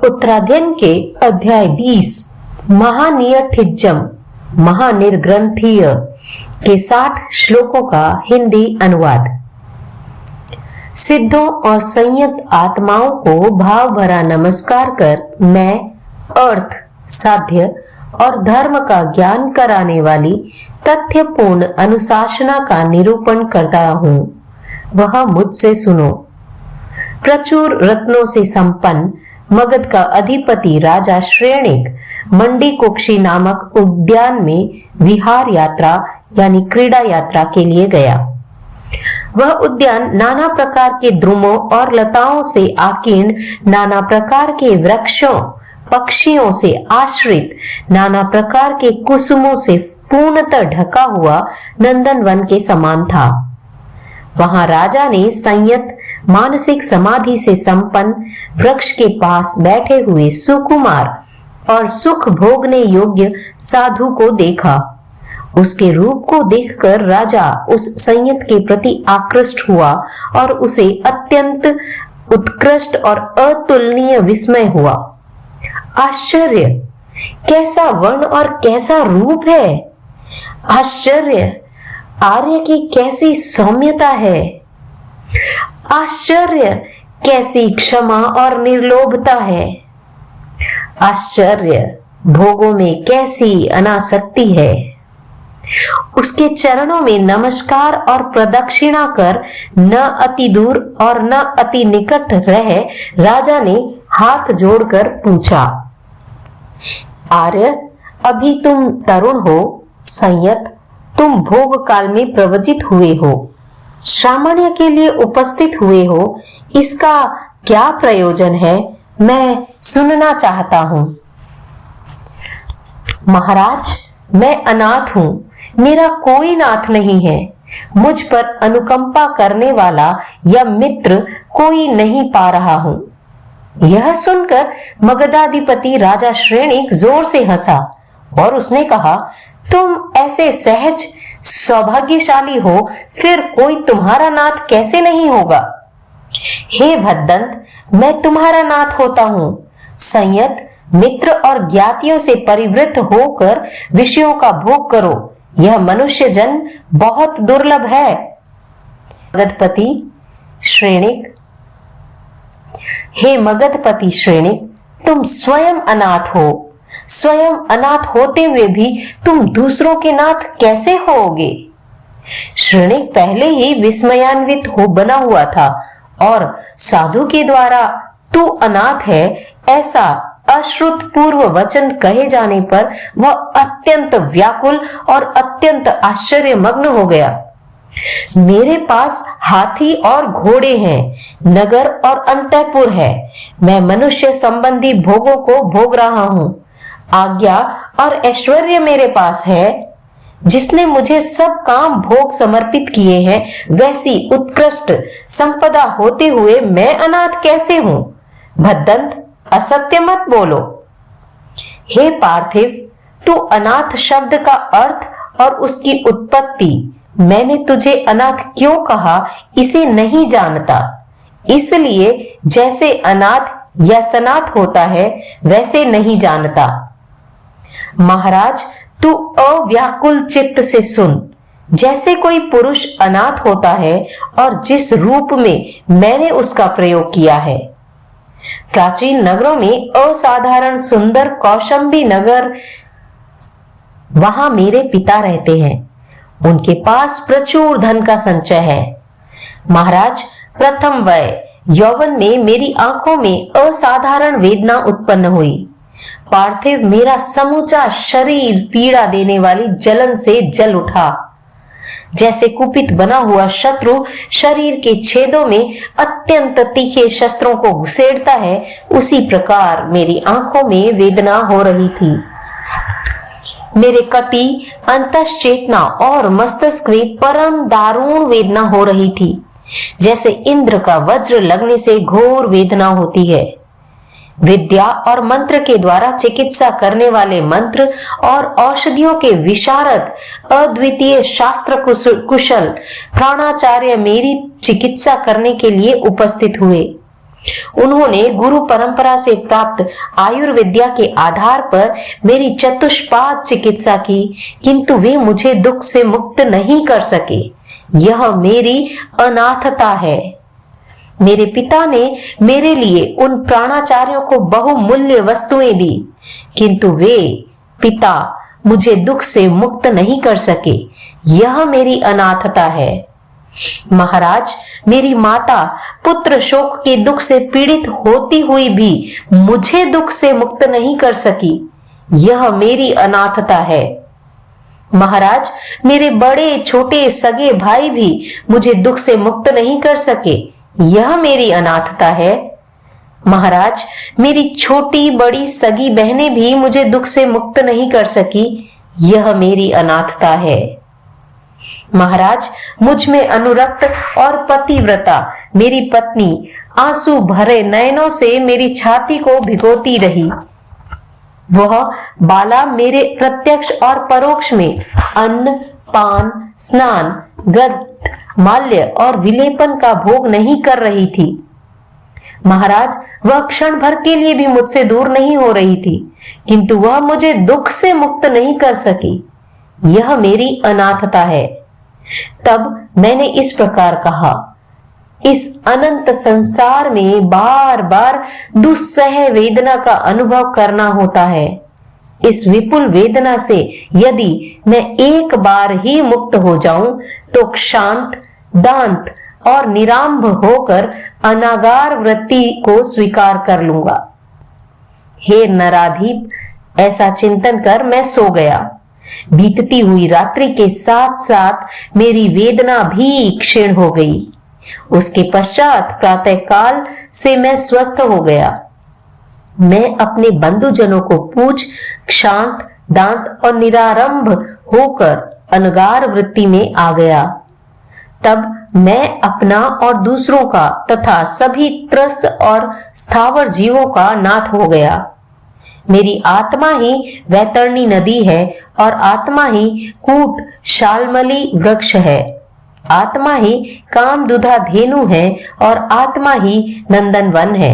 उत्तराध्ययन के अध्याय 20 महानियठिज्जम महानिर्ग्रंथीय के 60 श्लोकों का हिंदी अनुवाद। सिद्धों और संयत आत्माओं को भाव भरा नमस्कार कर मैं अर्थ, साध्य और धर्म का ज्ञान कराने वाली तथ्यपूर्ण अनुशासना का निरूपण करता हूँ, वह मुझसे सुनो। प्रचुर रत्नों से संपन्न मगध का अधिपति राजा श्रेणिक मंडीकोक्षी नामक उद्यान में विहार यात्रा यानी क्रीड़ा यात्रा के लिए गया। वह उद्यान नाना प्रकार के द्रुमों और लताओं से आकीर्ण, नाना प्रकार के वृक्षों पक्षियों से आश्रित, नाना प्रकार के कुसुमों से पूर्णतः ढका हुआ नंदनवन के समान था। वहां राजा ने संयत मानसिक समाधि से संपन्न वृक्ष के पास बैठे हुए सुकुमार और सुख भोगने योग्य साधु को देखा। उसके रूप को देखकर राजा उस संयत के प्रति आकृष्ट हुआ और उसे अत्यंत उत्कृष्ट और अतुलनीय विस्मय हुआ। आश्चर्य, कैसा वर्ण और कैसा रूप है! आश्चर्य, आर्य की कैसी सौम्यता है! आश्चर्य, कैसी क्षमा और निर्लोभता है! आश्चर्य, भोगों में कैसी अनासक्ति है! उसके चरणों में नमस्कार और प्रदक्षिणा कर न अति दूर और न अति निकट रह राजा ने हाथ जोड़कर पूछा, आर्य, अभी तुम तरुण हो, संयत, तुम भोग काल में प्रवजित हुए हो, श्रामण्य के लिए उपस्थित हुए हो, इसका क्या प्रयोजन है, मैं सुनना चाहता हूं। महाराज, मैं अनाथ हूं, मेरा कोई नाथ नहीं है, मुझ पर अनुकंपा करने वाला या मित्र कोई नहीं पा रहा हूं। यह सुनकर मगधाधिपति राजा श्रेणिक जोर से हंसा और उसने कहा, तुम ऐसे सहज सौभाग्यशाली हो, फिर कोई तुम्हारा नाथ कैसे नहीं होगा? हे भद्दंत, मैं तुम्हारा नाथ होता हूँ। संयत, मित्र और ज्ञातियों से परिवृत होकर विषयों का भोग करो, यह मनुष्य जन्म बहुत दुर्लभ है। मगधपति श्रेणिक, हे मगधपति श्रेणिक, तुम स्वयं अनाथ हो। स्वयं अनाथ होते हुए भी तुम दूसरों के नाथ कैसे होगे? श्रेणिक पहले ही विस्मयान्वित हो बना हुआ था और साधु के द्वारा तू अनाथ है ऐसा अश्रुतपूर्व वचन कहे जाने पर वह अत्यंत व्याकुल और अत्यंत आश्चर्यमग्न हो गया। मेरे पास हाथी और घोड़े हैं, नगर और अंतःपुर है, मैं मनुष्य संबंधी भोगों को भोग रहा हूँ, आज्ञा और ऐश्वर्य मेरे पास है। जिसने मुझे सब काम भोग समर्पित किए हैं, वैसी उत्कृष्ट संपदा होते हुए मैं अनाथ कैसे हूँ? भद्दंत, असत्य मत बोलो। हे पार्थिव, तू अनाथ शब्द का अर्थ और उसकी उत्पत्ति, मैंने तुझे अनाथ क्यों कहा, इसे नहीं जानता। इसलिए जैसे अनाथ या सनाथ होता है, वैसे नहीं जानता। महाराज, तू अव्याकुल चित्त से सुन। जैसे कोई पुरुष अनाथ होता है और जिस रूप में मैंने उसका प्रयोग किया है। प्राचीन नगरों में असाधारण सुंदर कौशंबी नगर, वहां मेरे पिता रहते हैं, उनके पास प्रचुर धन का संचय है। महाराज, प्रथम वय यौवन में मेरी आंखों में असाधारण वेदना उत्पन्न हुई। पार्थिव, मेरा समूचा शरीर पीड़ा देने वाली जलन से जल उठा। जैसे कुपित बना हुआ शत्रु शरीर के छेदों में अत्यंत तीखे शस्त्रों को घुसेड़ता है, उसी प्रकार मेरी आंखों में वेदना हो रही थी। मेरे कटी, अंतश्चेतना और मस्तिष्क में परम दारुण वेदना हो रही थी, जैसे इंद्र का वज्र लगने से घोर वेदना होती है। विद्या और मंत्र के द्वारा चिकित्सा करने वाले मंत्र और औषधियों के विशारद अद्वितीय शास्त्र कुशल प्राणाचार्य मेरी चिकित्सा करने के लिए उपस्थित हुए। उन्होंने गुरु परंपरा से प्राप्त आयुर्विद्या के आधार पर मेरी चतुष्पाद चिकित्सा की, किंतु वे मुझे दुख से मुक्त नहीं कर सके। यह मेरी अनाथता है। मेरे पिता ने मेरे लिए उन प्राणाचार्यों को बहुमूल्य वस्तुएं दी, किंतु वे पिता मुझे दुख से मुक्त नहीं कर सके। यह मेरी अनाथता है। महाराज, मेरी माता पुत्र शोक के दुख से पीड़ित होती हुई भी मुझे दुख से मुक्त नहीं कर सकी। यह मेरी अनाथता है। महाराज, मेरे बड़े छोटे सगे भाई भी मुझे दुख से मुक्त नहीं कर सके। यह मेरी अनाथता है। महाराज, मेरी छोटी बड़ी सगी बहनें भी मुझे दुख से मुक्त नहीं कर सकी। यह मेरी अनाथता है। महाराज, मुझ में अनुरक्त और पतिव्रता मेरी पत्नी आंसू भरे नयनों से मेरी छाती को भिगोती रही। वह बाला मेरे प्रत्यक्ष और परोक्ष में अन्न, पान, स्नान, गंध, माल्य और विलेपन का भोग नहीं कर रही थी। महाराज, वह क्षण भर के लिए भी मुझसे दूर नहीं हो रही थी, किंतु वह मुझे दुख से मुक्त नहीं कर सकी। यह मेरी अनाथता है। तब मैंने इस प्रकार कहा, इस अनंत संसार में बार बार दुस्सह वेदना का अनुभव करना होता है। इस विपुल वेदना से यदि मैं एक बार ही मुक्त हो जाऊं तो क्षांत, दांत और निरांभ होकर अनागार वृत्ति को स्वीकार कर लूंगा। हे नराधीप, ऐसा चिंतन कर मैं सो गया। बीतती हुई रात्रि के साथ साथ मेरी वेदना भी क्षीण हो गई। उसके पश्चात प्रातः काल से मैं स्वस्थ हो गया। मैं अपने बंधुजनों को पूछ क्षांत, दांत और निरारंभ होकर अनगार वृत्ति में आ गया। तब मैं अपना और दूसरों का तथा सभी त्रस और स्थावर जीवों का नाथ हो गया। मेरी आत्मा ही वैतरणी नदी है और आत्मा ही कूट शालमली वृक्ष है। आत्मा ही कामदुधा धेनु है और आत्मा ही नंदनवन है।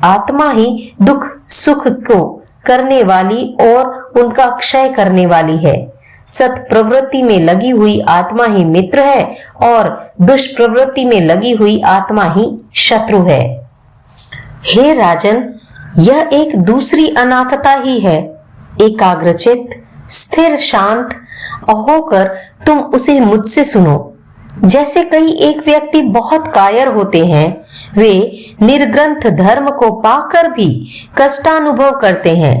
आत्मा ही दुख सुख को करने वाली और उनका क्षय करने वाली है। सत प्रवृत्ति में लगी हुई आत्मा ही मित्र है और दुष्प्रवृत्ति में लगी हुई आत्मा ही शत्रु है। हे राजन, यह एक दूसरी अनाथता ही है। एकाग्रचित्त, स्थिर, शांत होकर तुम उसे मुझसे सुनो। जैसे कई एक व्यक्ति बहुत कायर होते हैं, वे निर्ग्रंथ धर्म को पाकर भी कष्टानुभव करते हैं,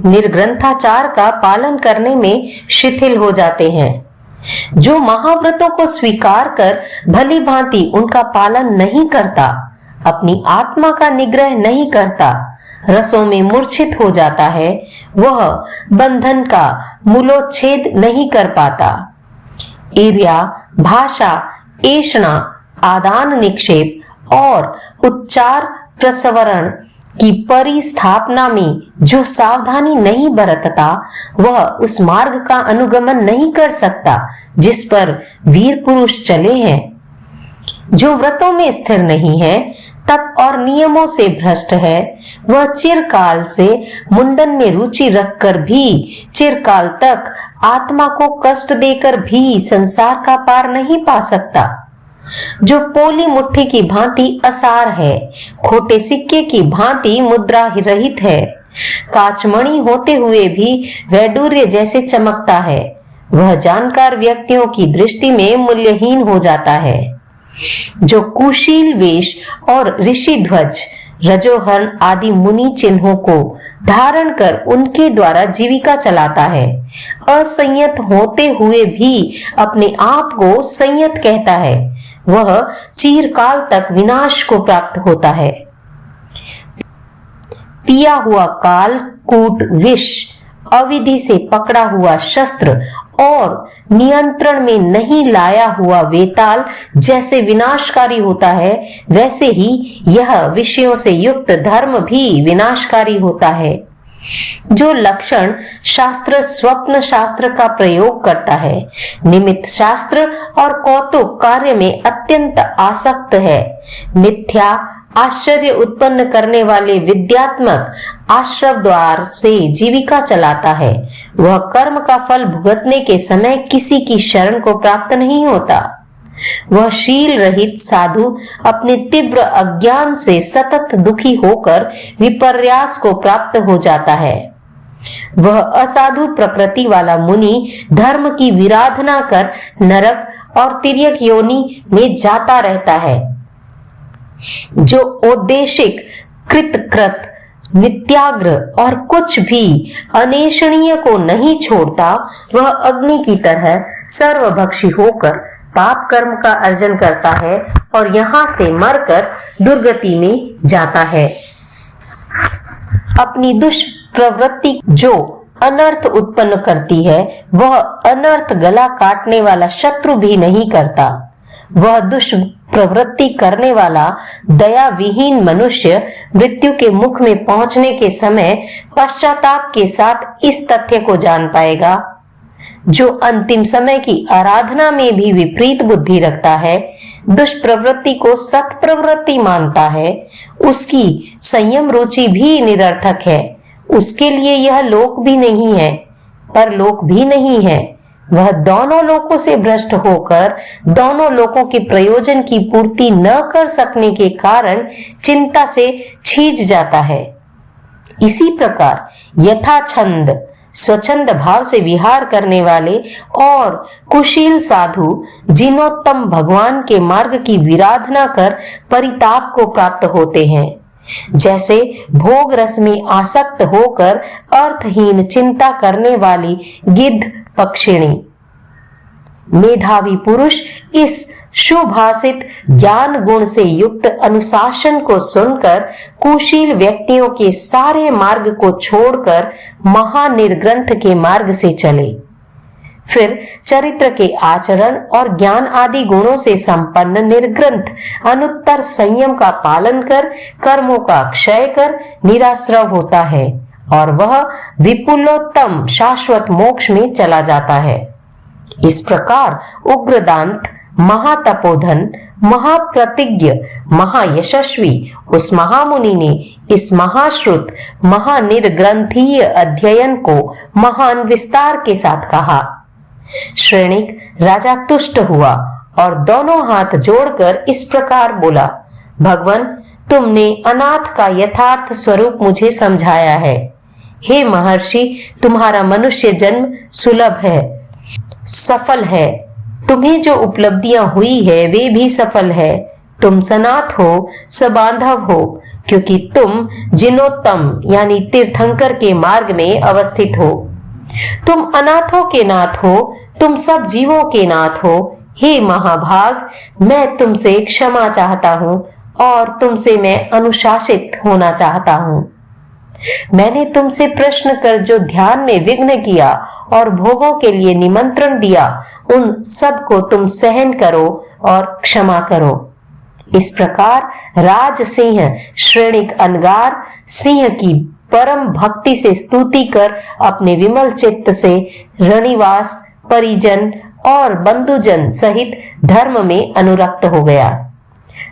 निर्ग्रंथाचार का पालन करने में शिथिल हो जाते हैं। जो महाव्रतों को स्वीकार कर भली भांति उनका पालन नहीं करता, अपनी आत्मा का निग्रह नहीं करता, रसों में मूर्छित हो जाता है, वह बंधन का मूलोच्छेद नहीं कर पाता। ईर्ष्या, भाषा, ऐषणा, आदान निक्षेप और उच्चार प्रसवरण की परिस्थापना में जो सावधानी नहीं बरतता, वह उस मार्ग का अनुगमन नहीं कर सकता जिस पर वीर पुरुष चले हैं। जो व्रतों में स्थिर नहीं है, तप और नियमों से भ्रष्ट है, वह चिरकाल से मुंडन में रुचि रखकर भी चिरकाल तक आत्मा को कष्ट देकर भी संसार का पार नहीं पा सकता। जो पोली मुट्ठी की भांति असार है, खोटे सिक्के की भांति मुद्रा रहित है, काचमणि होते हुए भी वैडूर्य जैसे चमकता है, वह जानकार व्यक्तियों की दृष्टि में मूल्यहीन हो जाता है। जो कुशील वेश और ऋषि ध्वज, रजोहरण आदि मुनि चिन्हों को धारण कर उनके द्वारा जीविका चलाता है, असंयत होते हुए भी अपने आप को संयत कहता है, वह चिरकाल तक विनाश को प्राप्त होता है। पिया हुआ काल कूट विष, अविधि से पकड़ा हुआ शस्त्र और नियंत्रण में नहीं लाया हुआ वेताल जैसे विनाशकारी होता है, वैसे ही यह विषयों से युक्त धर्म भी विनाशकारी होता है। जो लक्षण शास्त्र स्वप्न शास्त्र का प्रयोग करता है, निमित्त शास्त्र और कौतुक कार्य में अत्यंत आसक्त है, मिथ्या आश्चर्य उत्पन्न करने वाले विद्यात्मक आश्रव द्वार से जीविका चलाता है, वह कर्म का फल भुगतने के समय किसी की शरण को प्राप्त नहीं होता। वह शील रहित साधु अपने तीव्र अज्ञान से सतत दुखी होकर विपर्यास को प्राप्त हो जाता है। वह असाधु प्रकृति वाला मुनि धर्म की विराधना कर नरक और तिर्यक योनि में जाता रहता है। जो औदेशिक कृतकृत नित्याग्र और कुछ भी अनेषणीय को नहीं छोड़ता, वह अग्नि की तरह सर्वभक्षी होकर पाप कर्म का अर्जन करता है और यहाँ से मरकर दुर्गति में जाता है। अपनी दुष्प्रवृत्ति जो अनर्थ उत्पन्न करती है, वह अनर्थ गला काटने वाला शत्रु भी नहीं करता। वह दुष्प्रवृत्ति करने वाला दया विहीन मनुष्य मृत्यु के मुख में पहुंचने के समय पश्चाताप के साथ इस तथ्य को जान पाएगा, जो अंतिम समय की आराधना में भी विपरीत बुद्धि रखता है, दुष्प्रवृत्ति को सत्प्रवृत्ति मानता है, उसकी संयम रुचि भी निरर्थक है। उसके लिए यह लोक भी नहीं है, परलोक भी नहीं है। वह दोनों लोकों से भ्रष्ट होकर दोनों लोकों के प्रयोजन की पूर्ति न कर सकने के कारण चिंता से छीज जाता है। इसी प्रकार यथाछंद स्वच्छंद भाव से विहार करने वाले और कुशील साधु जिनोत्तम भगवान के मार्ग की विराधना कर परिताप को प्राप्त होते हैं, जैसे भोग रस में आसक्त होकर अर्थहीन चिंता करने वाली गिद्ध पक्षिणी। मेधावी पुरुष इस सुभाषित ज्ञान गुण से युक्त अनुशासन को सुनकर कुशील व्यक्तियों के सारे मार्ग को छोड़कर महानिर्ग्रंथ के मार्ग से चले। फिर चरित्र के आचरण और ज्ञान आदि गुणों से संपन्न निर्ग्रंथ अनुत्तर संयम का पालन कर कर्मों का क्षय कर निराश्रव होता है और वह विपुलोत्तम शाश्वत मोक्ष में चला जाता है। इस प्रकार उग्रदांत, महातपोधन, महाप्रतिज्ञ, महायशस्वी उस महामुनि ने इस महाश्रुत महानिर्ग्रंथीय अध्ययन को महान विस्तार के साथ कहा। श्रेणिक राजा तुष्ट हुआ और दोनों हाथ जोड़कर इस प्रकार बोला, भगवान, तुमने अनाथ का यथार्थ स्वरूप मुझे समझाया है। हे महर्षि, तुम्हारा मनुष्य जन्म सुलभ है, सफल है। तुम्हें जो उपलब्धियां हुई है वे भी सफल है। तुम सनाथ हो, सबांधव हो, क्योंकि तुम जिनोत्तम यानी तीर्थंकर के मार्ग में अवस्थित हो। तुम अनाथों के नाथ हो, तुम सब जीवों के नाथ हो। हे महाभाग, मैं तुमसे क्षमा चाहता हूँ और तुमसे मैं अनुशासित होना चाहता हूँ। मैंने तुमसे प्रश्न कर जो ध्यान में विघ्न किया और भोगों के लिए निमंत्रण दिया, उन सब को तुम सहन करो और क्षमा करो। इस प्रकार राज सिंह श्रेणिक अनगार सिंह की परम भक्ति से स्तुति कर अपने विमल चित्त से रणिवास, परिजन और बंधुजन सहित धर्म में अनुरक्त हो गया।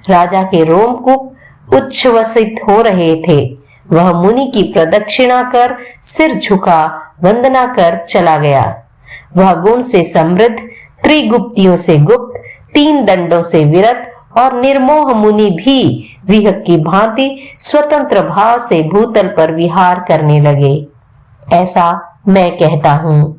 राजा के रोमकूप उच्छ्वसित हो रहे थे। वह मुनि की प्रदक्षिणा कर सिर झुका वंदना कर चला गया। वह गुण से समृद्ध, त्रिगुप्तियों से गुप्त, 3 दंडों से विरत और निर्मोह मुनि भी विहग की भांति स्वतंत्र भाव से भूतल पर विहार करने लगे। ऐसा मैं कहता हूँ।